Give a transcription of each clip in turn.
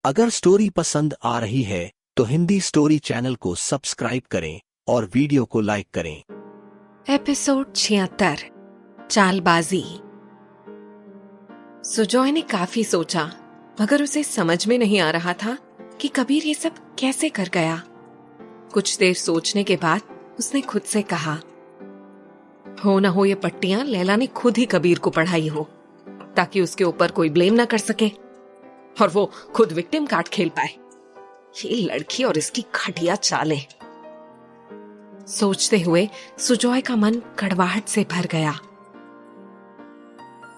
अगर स्टोरी पसंद आ रही है तो हिंदी स्टोरी चैनल को सब्सक्राइब करें और वीडियो को लाइक करें। एपिसोड 76 चालबाजी। सुजॉय ने काफी सोचा, मगर उसे समझ में नहीं आ रहा था कि कबीर ये सब कैसे कर गया। कुछ देर सोचने के बाद उसने खुद से कहा, हो ना हो ये पट्टियां लैला ने खुद ही कबीर को पढ़ाई हो, ताकि उसके ऊपर कोई ब्लेम ना कर सके और वो खुद विक्टिम कार्ड खेल पाए। ये लड़की और इसकी घटिया चालें। सोचते हुए सुजॉय का मन कड़वाहट से भर गया।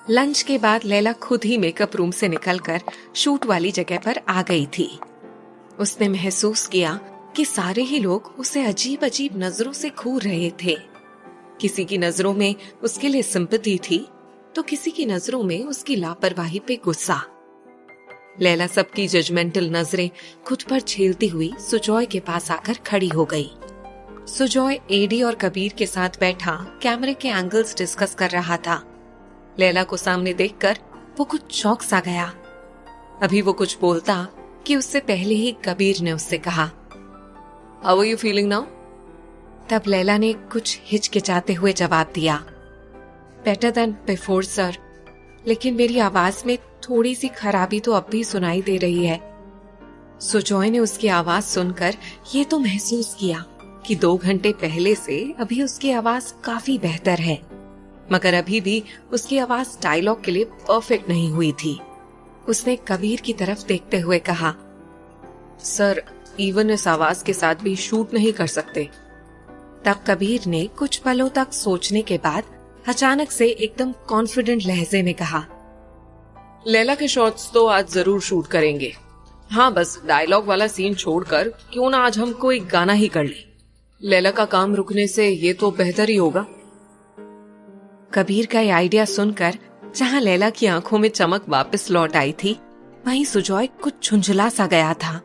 लंच के बाद लैला खुद ही मेकअप रूम से निकलकर शूट वाली जगह पर आ गई थी। उसने महसूस किया कि सारे ही लोग उसे अजीब अजीब नजरों से घूर रहे थे। किसी की नजरों में उसके लिए सिंपैथी थी, तो किसी की नजरों में उसकी लापरवाही पे गुस्सा। लैला सबकी जजमेंटल नजरें खुद पर झेलती हुई सुजॉय के पास आकर खड़ी हो गई। सुजॉय एडी और कबीर के साथ बैठा कैमरे के एंगल्स डिस्कस कर रहा था। लैला को सामने देखकर वो कुछ चौंक सा गया। अभी वो कुछ बोलता कि उससे पहले ही कबीर ने उससे कहा, how are you feeling now? तब लैला ने कुछ हिचकिचाते हुए जवाब दिया, बेटर देन बिफोर सर, लेकिन मेरी आवाज में थोड़ी सी खराबी तो अब भी सुनाई दे रही है। सुजॉय ने उसकी आवाज सुनकर ये तो महसूस किया कि 2 घंटे पहले से अभी उसकी आवाज काफी बेहतर है, मगर अभी भी उसकी आवाज डायलॉग के लिए परफेक्ट नहीं हुई थी। उसने कबीर की तरफ देखते हुए कहा, सर, इवन इस आवाज के साथ भी शूट नहीं कर सकते। तब कबीर ने कुछ पलों तक सोचने के बाद अचानक से एकदम कॉन्फिडेंट लहजे में कहा, लैला के शॉट्स तो आज जरूर शूट करेंगे। हाँ, बस डायलॉग वाला सीन छोड़कर क्यों ना आज हम कोई गाना ही कर ले। लैला का काम रुकने से ये तो बेहतर ही होगा। कबीर का ये आइडिया सुनकर जहाँ लैला की आंखों में चमक वापस लौट आई थी, वहीं सुजॉय कुछ झुंझुला सा गया था।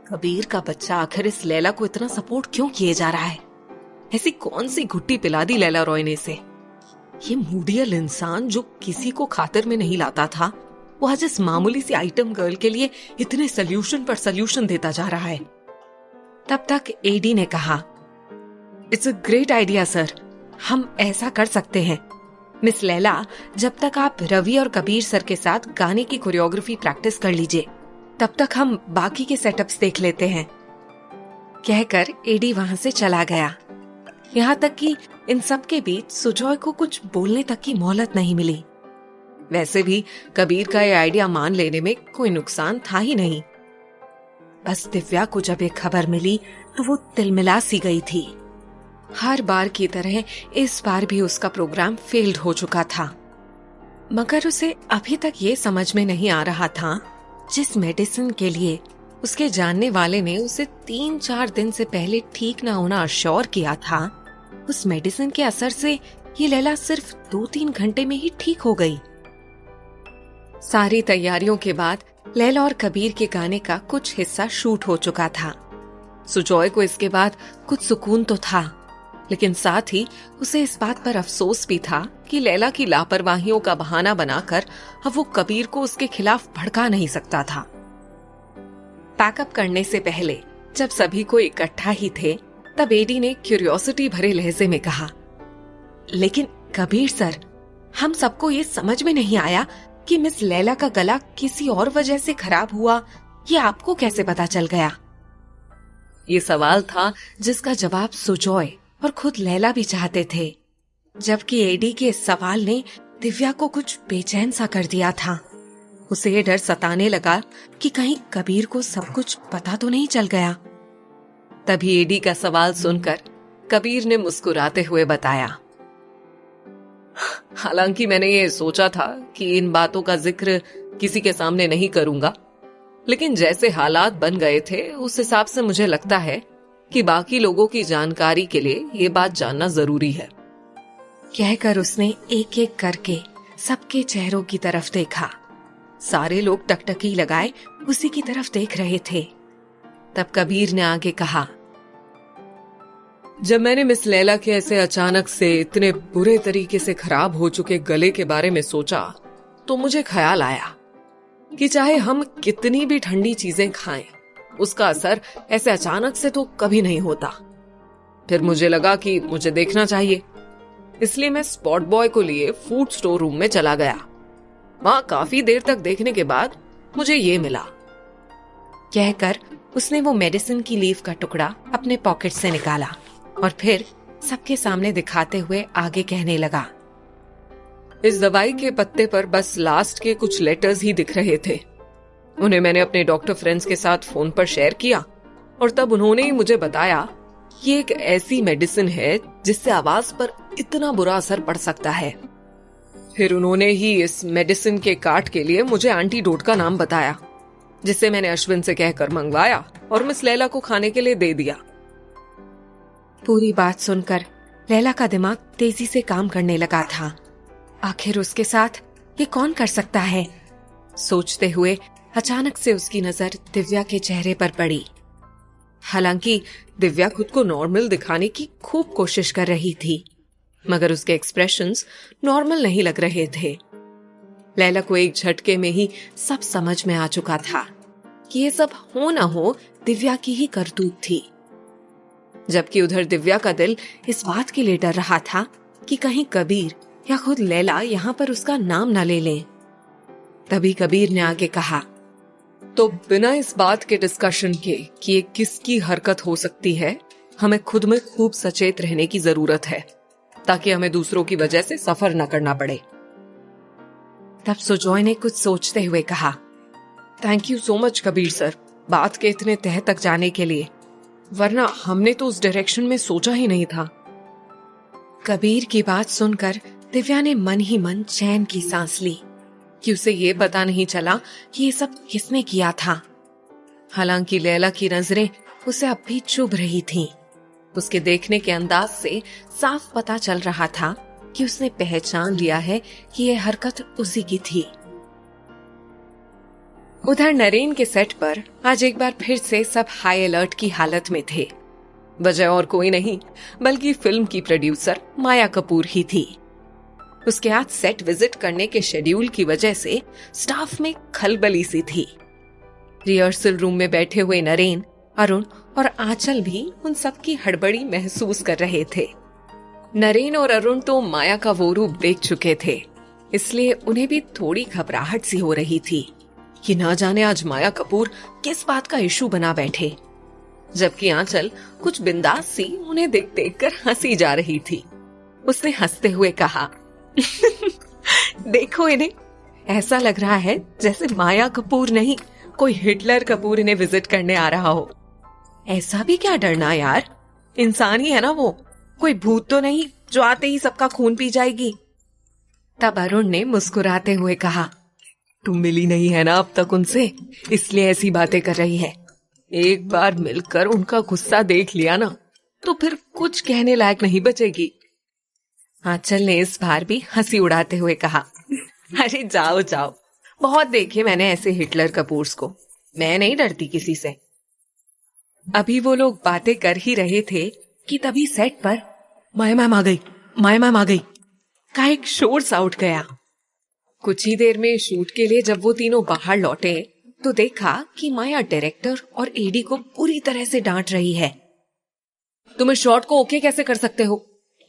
कबीर का बच्चा आखिर इस लैला को इतना सपोर्ट क्यों किए जा रहा है? ऐसी कौन सी घुट्टी पिला दी लैला रॉय ने इसे? ये मूडियल इंसान जो किसी को खातिर में नहीं लाता था, वो आज इस मामूली सी आइटम गर्ल के लिए इतने सोल्यूशन पर सोल्यूशन देता जा रहा है। तब तक एडी ने कहा, it's a great idea sir, हम ऐसा कर सकते हैं। मिस लैला, जब तक आप रवि और कबीर सर के साथ गाने की कोरियोग्राफी प्रैक्टिस कर लीजिए, तब तक हम बाकी के सेटअप्स देख लेते हैं। कहकर एडी वहां से चला गया। यहाँ तक कि इन सब के बीच सुजॉय को कुछ बोलने तक की मोहलत नहीं मिली। वैसे भी कबीर का ये आइडिया मान लेने में कोई नुकसान था ही नहीं। बस दिव्या को जब ये खबर मिली तो वो तिलमिला सी गई थी। हर बार की तरह इस बार भी उसका प्रोग्राम फेल्ड हो चुका था, मगर उसे अभी तक ये समझ में नहीं आ रहा था जिस मेडिसिन के लिए उसके जानने वाले ने उसे 3-4 दिन से पहले ठीक ना होना अश्योर किया था, उस मेडिसिन के असर से ये लैला सिर्फ 2-3 घंटे में ही ठीक हो गई। सारी तैयारियों के बाद लैला और कबीर के गाने का कुछ हिस्सा शूट हो चुका था। सुजॉय को इसके बाद कुछ सुकून तो था, लेकिन साथ ही उसे इस बात पर अफसोस भी था कि लैला की लापरवाहियों का बहाना बनाकर अब वो कबीर को उसके खिलाफ भड़का नहीं सकता था। पैकअप करने से पहले जब सभी को इकट्ठा ही थे, तब एडी ने क्यूरियोसिटी भरे लहजे में कहा, लेकिन कबीर सर, हम सबको ये समझ में नहीं आया कि मिस लैला का गला किसी और वजह से खराब हुआ, ये आपको कैसे पता चल गया? ये सवाल था जिसका जवाब सुजॉय और खुद लैला भी चाहते थे, जबकि एडी के इस सवाल ने दिव्या को कुछ बेचैन सा कर दिया था। उसे ये डर सताने लगा कि कहीं कबीर को सब कुछ पता तो नहीं चल गया। तभी एडी का सवाल सुनकर कबीर ने मुस्कुराते हुए बताया, हालांकि मैंने ये सोचा था कि इन बातों का जिक्र किसी के सामने नहीं करूंगा, लेकिन जैसे हालात बन गए थे उस हिसाब से मुझे लगता है कि बाकी लोगों की जानकारी के लिए ये बात जानना जरूरी है। कहकर उसने एक एक करके सबके चेहरों की तरफ देखा। सारे लोग टकटकी लगाए उसी की तरफ देख रहे थे। तब कबीर ने आगे कहा, जब मैंने मिस लैला के ऐसे अचानक से इतने बुरे तरीके से खराब हो चुके गले के बारे में सोचा तो मुझे ख्याल आया कि चाहे हम कितनी भी ठंडी चीजें खाएं, उसका असर ऐसे अचानक से तो कभी नहीं होता। फिर मुझे लगा कि मुझे देखना चाहिए, इसलिए मैं स्पॉट बॉय को लिए फूड स्टोर रूम में चला गया। वहां काफी देर तक देखने के बाद मुझे ये मिला। कहकर उसने वो मेडिसिन की लीफ का टुकड़ा अपने पॉकेट से निकाला और फिर सबके सामने दिखाते हुए आगे कहने लगा, इस दवाई के पत्ते पर बस लास्ट के कुछ लेटर्स ही दिख रहे थे। उन्हें मैंने अपने डॉक्टर फ्रेंड्स के साथ फोन पर शेयर किया और तब उन्होंने ही मुझे बताया कि एक ऐसी मेडिसिन है जिससे आवाज पर इतना बुरा असर पड़ सकता है। फिर उन्होंने ही इस मेडिसिन के काट के लिए मुझे एंटीडोट का नाम बताया, जिसे मैंने अश्विन से कहकर मंगवाया और मिस लैला को खाने के लिए दे दिया। पूरी बात सुनकर लैला का दिमाग तेजी से काम करने लगा था। आखिर उसके साथ ये कौन कर सकता है? सोचते हुए अचानक से उसकी नजर दिव्या के चेहरे पर पड़ी। हालांकि दिव्या खुद को नॉर्मल दिखाने की खूब कोशिश कर रही थी, मगर उसके एक्सप्रेशंस नॉर्मल नहीं लग रहे थे। लैला को एक झटके में ही सब समझ में आ चुका था कि ये सब हो ना हो दिव्या की ही करतूत थी, जबकि उधर दिव्या का दिल इस बात के लिए डर रहा था कि कहीं कबीर या खुद लैला यहाँ पर उसका नाम न ले लें। तभी कबीर ने आगे कहा, तो बिना इस बात के डिस्कशन के कि ये किसकी हरकत हो सकती है, हमें खुद में खूब सचेत रहने की जरूरत है, ताकि हमें दूसरों की वजह से सफर न करना पड़े। तब सुजॉय ने कुछ सोचते हुए कहा, thank you so much Kabir sir, बात के इतने तह तक जाने के लिए, वरना हमने तो उस डायरेक्शन में सोचा ही नहीं था। कबीर की बात सुनकर दिव्या ने मन ही मन चैन की सांस ली कि उसे ये पता नहीं चला कि ये सब किसने किया था। हालांकि लैला की नजरें उसे अब भी चुभ रही थीं। उसके देखने के अंदाज से साफ पता चल रहा था कि उसने पहचान लिया है कि यह हरकत उसी की थी। उधर नरेन के सेट पर आज एक बार फिर से सब हाई अलर्ट की हालत में थे। वजह और कोई नहीं बल्कि फिल्म की प्रोड्यूसर माया कपूर ही थी। उसके आज सेट विजिट करने के शेड्यूल की वजह से स्टाफ में खलबली सी थी। रिहर्सल रूम में बैठे हुए नरेन, अरुण और आंचल भी उन सब की हड़बड़ी महसूस कर रहे थे। नरेन और अरुण तो माया का वो रूप देख चुके थे, इसलिए उन्हें भी थोड़ी घबराहट सी हो रही थी कि ना जाने आज माया कपूर किस बात का इशू बना बैठे। जबकि आंचल कुछ बिंदास सी उन्हें देख देख कर हंसी जा रही थी। उसने हंसते हुए कहा, देखो इन्हें, ऐसा लग रहा है जैसे माया कपूर नहीं कोई हिटलर कपूर इन्हें विजिट करने आ रहा हो। ऐसा भी क्या डरना यार, इंसान ही है ना वो, कोई भूत तो नहीं जो आते ही सबका खून पी जाएगी। तब अरुण ने मुस्कुराते हुए कहा, तुम मिली नहीं है ना अब तक उनसे, इसलिए ऐसी बातें कर रही है। एक बार मिलकर उनका गुस्सा देख लिया ना तो फिर कुछ कहने लायक नहीं बचेगी। आंचल ने इस बार भी हंसी उड़ाते हुए कहा, अरे जाओ जाओ, बहुत देखे मैंने ऐसे हिटलर कपूर्स को, मैं नहीं डरती किसी से। अभी वो लोग बातें कर ही रहे थे कि तभी सेट पर माया मैम आ गई, माया मैम आ गई का एक शोर सा उठ गया। कुछ ही देर में शूट के लिए जब वो तीनों बाहर लौटे तो देखा कि माया डायरेक्टर और एडी को पूरी तरह से डांट रही है। तुम इस शॉट को ओके कैसे कर सकते हो?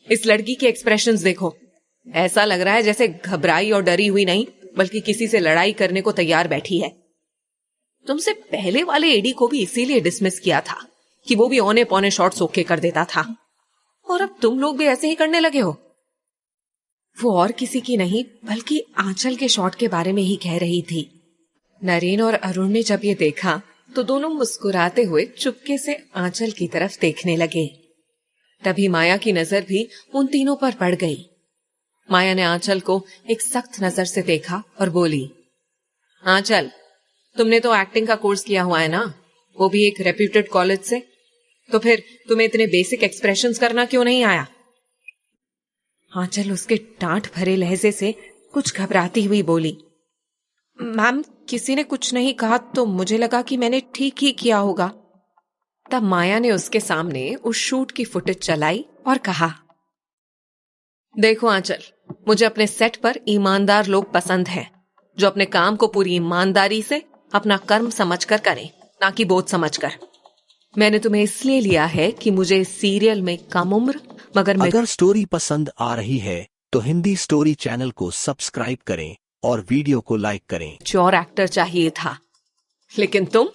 इस लड़की के एक्सप्रेशंस देखो, ऐसा लग रहा है जैसे घबराई और डरी हुई नहीं बल्कि किसी से लड़ाई करने को तैयार बैठी है। तुमसे पहले वाले एडी को भी इसीलिए डिसमिस किया था कि वो भी औने पौने शॉट्स ओके कर देता था, और अब तुम लोग भी ऐसे ही करने लगे हो। वो और किसी की नहीं बल्कि आंचल के शॉट के बारे में ही कह रही थी। नरेन और अरुण ने जब ये देखा तो दोनों मुस्कुराते हुए चुपके से आंचल की तरफ देखने लगे। तभी माया की नजर भी उन तीनों पर पड़ गई। माया ने आंचल को एक सख्त नजर से देखा और बोली, आंचल, तुमने तो एक्टिंग का कोर्स किया हुआ है ना, वो भी एक रेप्यूटेड कॉलेज से, तो फिर तुम्हें इतने बेसिक एक्सप्रेशंस करना क्यों नहीं आया? आंचल उसके डांट भरे लहजे से कुछ घबराती हुई बोली, मैम किसी ने कुछ नहीं कहा तो मुझे लगा कि मैंने ठीक ही किया होगा। तब माया ने उसके सामने उस शूट की फुटेज चलाई और कहा, देखो आंचल, मुझे अपने सेट पर ईमानदार लोग पसंद हैं, जो अपने काम को पूरी ईमानदारी से अपना कर्म समझकर करें, ना कि बोझ समझकर। मैंने तुम्हें इसलिए लिया है कि मुझे इस सीरियल में कम उम्र मगर अगर स्टोरी पसंद आ रही है तो हिंदी स्टोरी चैनल को सब्सक्राइब करें और वीडियो को लाइक करें। मैच्योर एक्टर चाहिए था, लेकिन तुम,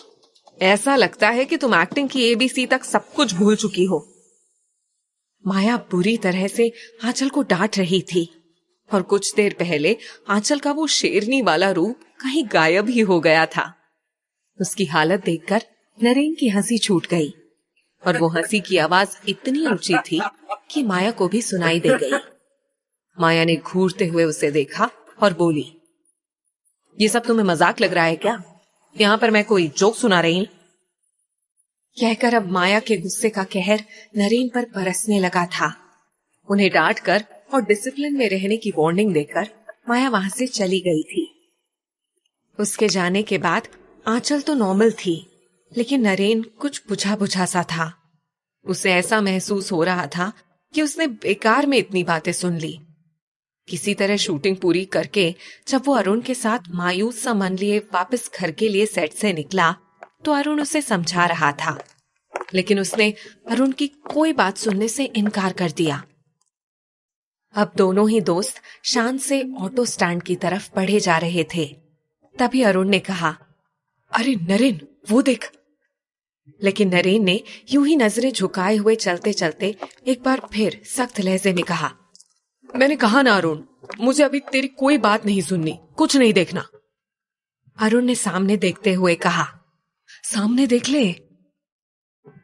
ऐसा लगता है कि तुम एक्टिंग की एबीसी तक सब कुछ भूल चुकी हो। माया बुरी तरह से आंचल को डांट रही थी और कुछ देर पहले आंचल का वो शेरनी वाला रूप कहीं गायब ही हो गया था। उसकी हालत देखकर नरेन की हंसी छूट गई और वो हंसी की आवाज इतनी ऊंची थी कि माया को भी सुनाई दे गई। माया ने घूरते हुए उसे देखा और बोली, ये सब तुम्हें मजाक लग रहा है क्या? यहाँ पर मैं कोई जोक सुना रही हूं? कहकर अब माया के गुस्से का कहर नरेन पर बरसने लगा था। उन्हें डांट कर और डिसिप्लिन में रहने की वार्निंग देकर माया वहां से चली गई थी। उसके जाने के बाद आंचल तो नॉर्मल थी, लेकिन नरेन कुछ बुझा बुझा सा था। उसे ऐसा महसूस हो रहा था कि उसने बेकार में इतनी बातें सुन ली। किसी तरह शूटिंग पूरी करके जब वो अरुण के साथ मायूस सा मन लिए वापस घर के लिए सेट से निकला तो अरुण उसे समझा रहा था, लेकिन उसने अरुण की कोई बात सुनने से इनकार कर दिया। अब दोनों ही दोस्त शान से ऑटो स्टैंड की तरफ बढ़े जा रहे थे। तभी अरुण ने कहा, अरे नरेन, वो देख। लेकिन नरेन ने यूं ही नजरें झुकाए हुए चलते चलते एक बार फिर सख्त लहजे में कहा, मैंने कहा ना अरुण, मुझे अभी तेरी कोई बात नहीं सुननी, कुछ नहीं देखना। अरुण ने सामने देखते हुए कहा, सामने देख ले।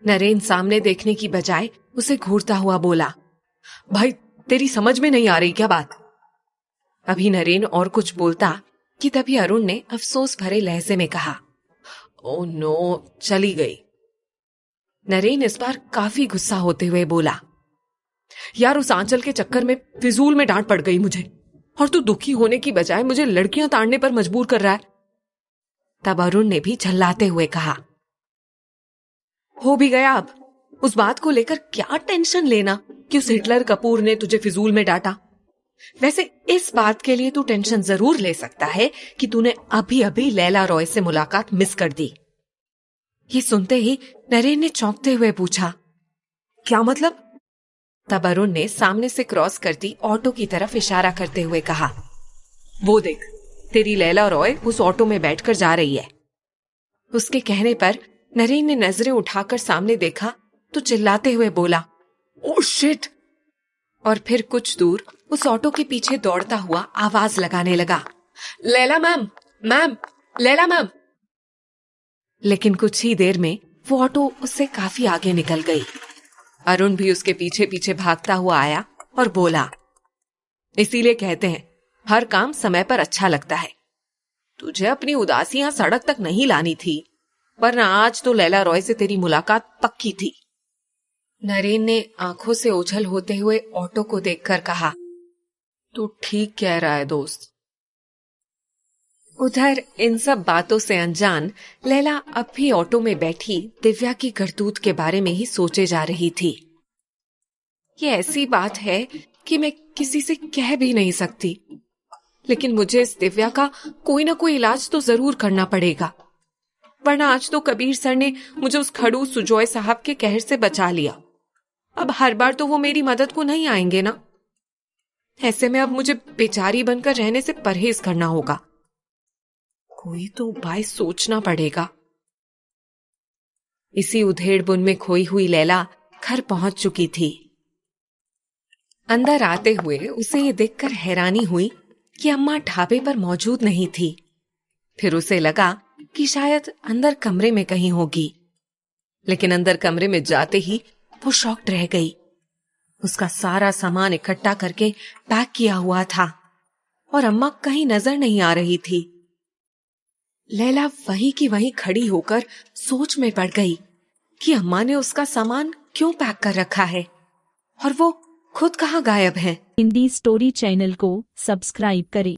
नरेन सामने देखने की बजाय उसे घूरता हुआ बोला, भाई तेरी समझ में नहीं आ रही क्या बात? अभी नरेन और कुछ बोलता कि तभी अरुण ने अफसोस भरे लहजे में कहा, ओ नो, चली गई। नरेन इस बार काफी गुस्सा होते हुए बोला, यार उस आंचल के चक्कर में फिजूल में डांट पड़ गई मुझे, और तू दुखी होने की बजाय मुझे लड़कियां ताड़ने पर मजबूर कर रहा है। तब अरुण ने भी झल्लाते हुए कहा, हो भी गया अब, उस बात को लेकर क्या टेंशन लेना कि उस हिटलर कपूर ने तुझे फिजूल में डांटा। वैसे इस बात के लिए तू टेंशन जरूर ले सकता है कि तूने अभी अभी लैला रॉय से मुलाकात मिस कर दी। ये सुनते ही नरेन ने चौंकते हुए पूछा, क्या मतलब? तब अरुण ने सामने से क्रॉस करती ऑटो की तरफ इशारा करते हुए कहा, वो देख, तेरी लैला रॉय उस ऑटो में बैठकर जा रही है। उसके कहने पर नरेन ने नजरें उठाकर सामने देखा तो चिल्लाते हुए बोला, ओह शिट! और फिर कुछ दूर उस ऑटो के पीछे दौड़ता हुआ आवाज लगाने लगा, Laila ma'am, ma'am, Laila ma'am. लेकिन कुछ ही देर में वो ऑटो उससे काफी आगे निकल गई। अरुण भी उसके पीछे पीछे भागता हुआ आया और बोला, इसीलिए कहते हैं हर काम समय पर अच्छा लगता है। तुझे अपनी उदासियां सड़क तक नहीं लानी थी, वरना आज तो लैला रॉय से तेरी मुलाकात पक्की थी। नरेन ने आंखों से ओझल होते हुए ऑटो को देखकर कहा, तू ठीक कह रहा है दोस्त। उधर इन सब बातों से अनजान लैला अब भी ऑटो में बैठी दिव्या की करतूत के बारे में ही सोचे जा रही थी। ये ऐसी बात है कि मैं किसी से कह भी नहीं सकती, लेकिन मुझे इस दिव्या का कोई ना कोई इलाज तो जरूर करना पड़ेगा, वरना आज तो कबीर सर ने मुझे उस खड़ूस सुजॉय साहब के कहर से बचा लिया। अब हर बार तो वो मेरी मदद को नहीं आएंगे ना। ऐसे में अब मुझे बेचारी बनकर रहने से परहेज करना होगा। कोई तो उपाय सोचना पड़ेगा। इसी उधेड़ बुन में खोई हुई लैला घर पहुंच चुकी थी। अंदर आते हुए उसे ये देखकर हैरानी हुई कि अम्मा ढाबे पर मौजूद नहीं थी। फिर उसे लगा कि शायद अंदर कमरे में कहीं होगी, लेकिन अंदर कमरे में जाते ही वो शॉक्ड रह गई। उसका सारा सामान इकट्ठा करके पैक किया हुआ था और अम्मा कहीं नजर नहीं आ रही थी। लैला वहीं की वहीं खड़ी होकर सोच में पड़ गई कि अम्मा ने उसका सामान क्यों पैक कर रखा है और वो खुद कहाँ गायब है। हिंदी स्टोरी चैनल को सब्सक्राइब करें।